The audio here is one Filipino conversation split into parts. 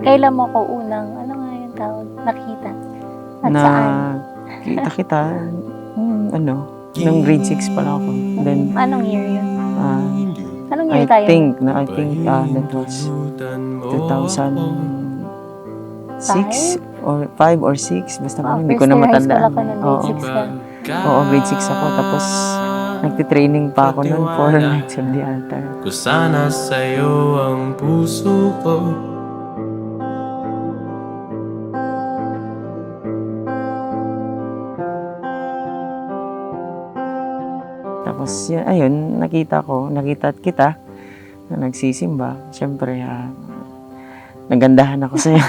Kailan mo ko unang, ano nga yung tawag, nakita? At na saan? kita nung grade 6 pa lang ako. Then, Anong year yun? Anong I year tayo? think that was 2006 or 5 or 6. Basta hindi ko na matandaan. Grade 6 ka. Oo, grade 6 ako. Tapos, nagtitraining pa ako nun for Knights of the Altar. Kung sana sa'yo ang puso ko. Tapos, ayun, nakita kita na nagsisimba. Siyempre, nagandahan ako sa'yo.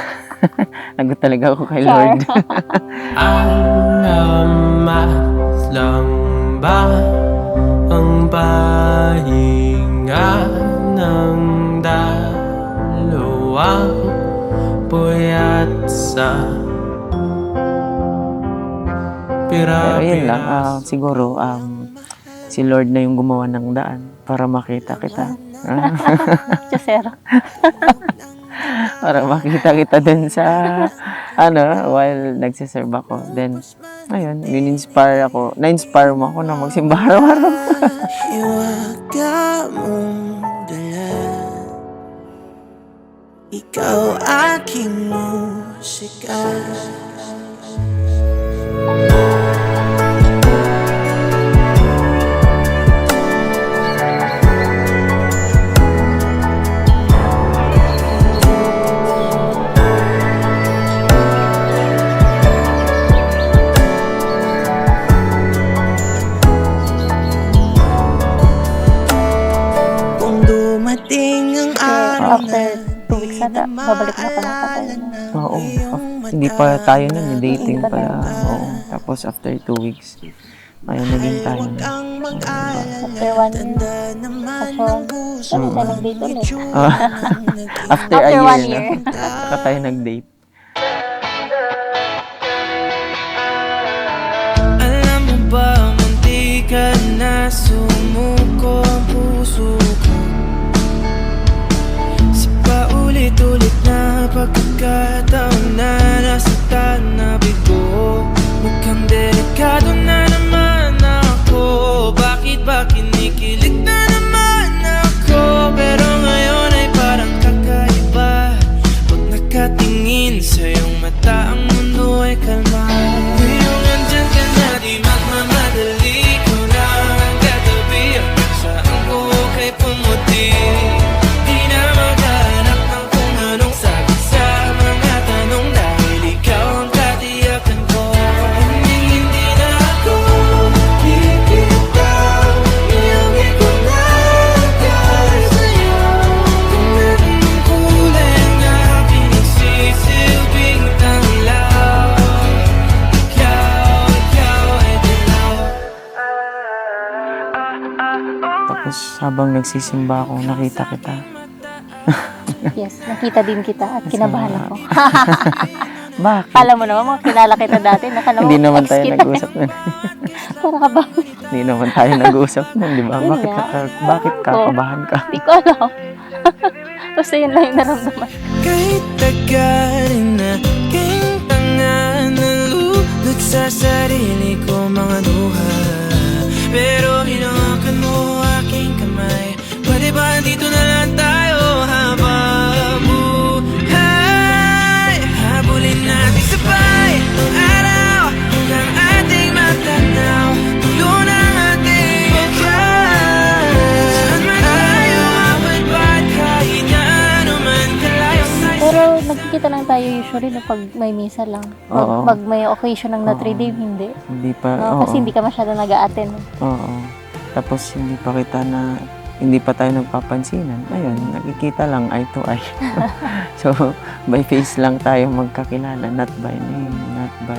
Nagot talaga ako kay Lord. Alamat lang ba ang pahinga ng dalawang puyat sa Pero yun lang, siguro, si Lord na yung gumawa ng daan para makita kita. Chasera. Para makita kita dun sa, while nagsiserve ako. Then, ayun, na-inspire mo ako na magsimba araw-araw. Iwaga mong dala, ikaw aking musika. After 2 weeks ata, babalik na pala tayo. Oo. Hindi pa tayo nun, dating pala. Oo. Tapos after 2 weeks, ayun, naging tayo na. After 1 year, actually, tayo nag-date ulit. After a year na, saka tayo nag-date. Alam mo ba, munti ka na sumuko ang puso ko. Sa paulit-ulit na pagkakataon na nasaktan na bigo. Mukhang delikado na naman ako. Bakit ba kinikilig na naman ako? Pero ngayon ay parang kakaiba. Pag nakatingin sa iyong mata, ang mundo ay kalma. Ngayong andyan ka na, di magmamadali ko na ang katabi. Ang saan ko kay pumuti. Di na maghanap ng kung anong sagot sa mga tanong. Dahil ikaw ang katiyakan ko. Hindi na ako bibitaw. Iyong ikunagay sa'yo. Kung anong kulay ang aking nagsisilbing tanglaw. Ikaw ay dilaw. Tapos habang nagsisimba ako, nakita kita. Yes, nakita din kita at kinabahan ako. Bakit? Alam mo naman, mga kilala kita dati, Hindi naman tayo nag-usap nun. Para ka ba? Hindi naman tayo nag-usap nun, di ba? Yun Bakit nga. bakit kakabahan ka? Di ko alam. Basta yun lang yung naramdaman. Kahit tagarin na aking tanga, nalulot sa sarili ko mga luha. Pero hinawakan mo aking kamay. Pwede ba dito na lang tayo habang buhay? Habulin natin sabay ang araw hanggang ating matanaw. Tulo ng ating bukas. Saan man tayo abot ba't kahit na ano man kalayo sa'yo. Pero nagkikita lang tayo usually no, pag may misa lang. Oo. Pag may occasion ng Notre Dame, hindi. Hindi pa, No? Kasi hindi ka masyado nag-a-attend. Oo. Tapos hindi pa tayo nagpapansinan. Ayun, nakikita lang eye to eye. So, by face lang tayo magkakilala, not by name, not by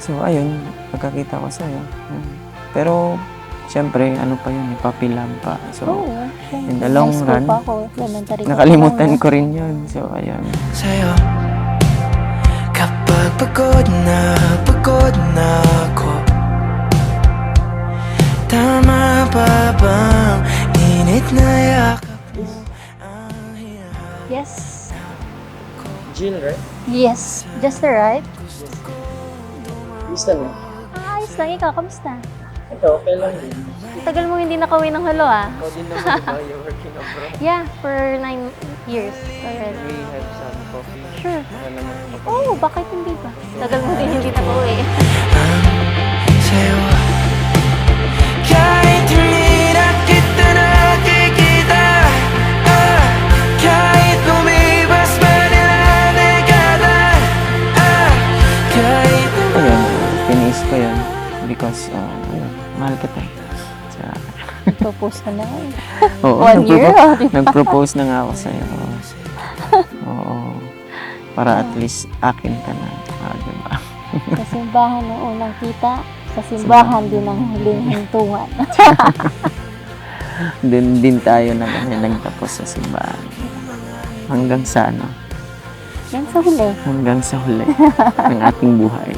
So, ayun, pagkakita ko sa'yo. Pero, siyempre, ano pa yun, papilam pa. So, Oo. in the long High school run, pa ako, elementary pa nakalimutan lang. ko rin yun. So, ayun. Sa'yo, kapag pagod na ako, tama pa bang init na yakap mo ang hinahanap Yes. ko? Jill, right? Yes, just right. Gusto mo? Ayos lang, ikaw, kamusta? Ito, okay lang din. Tagal mo hindi nakauwi ng halo ah. Ikaw din naman, diba? You're working abroad. Yeah, for 9 years already. We have some coffee. Sure. Wala naman kapag. Oo, bakit hindi ba? Tagal mo din hindi nakauwi. sa'yo kahit hindi na kita nakikita kahit lumipas man ilang dekada kahit Ayun, tiniis ko yun. Because, ayun, mahal kita. Sa... Propose ka na. Oo, 1 year, di ba? nag-propose na nga ako sa'yo. Oo. Para at least akin ka na. Diba? Sa simbahan ng unang kita, sa simbahan din ang huling hintungan. Doon din tayo nagtapos sa simbahan. Hanggang sa ano? Yan sa huli. Hanggang sa huli ng ating buhay.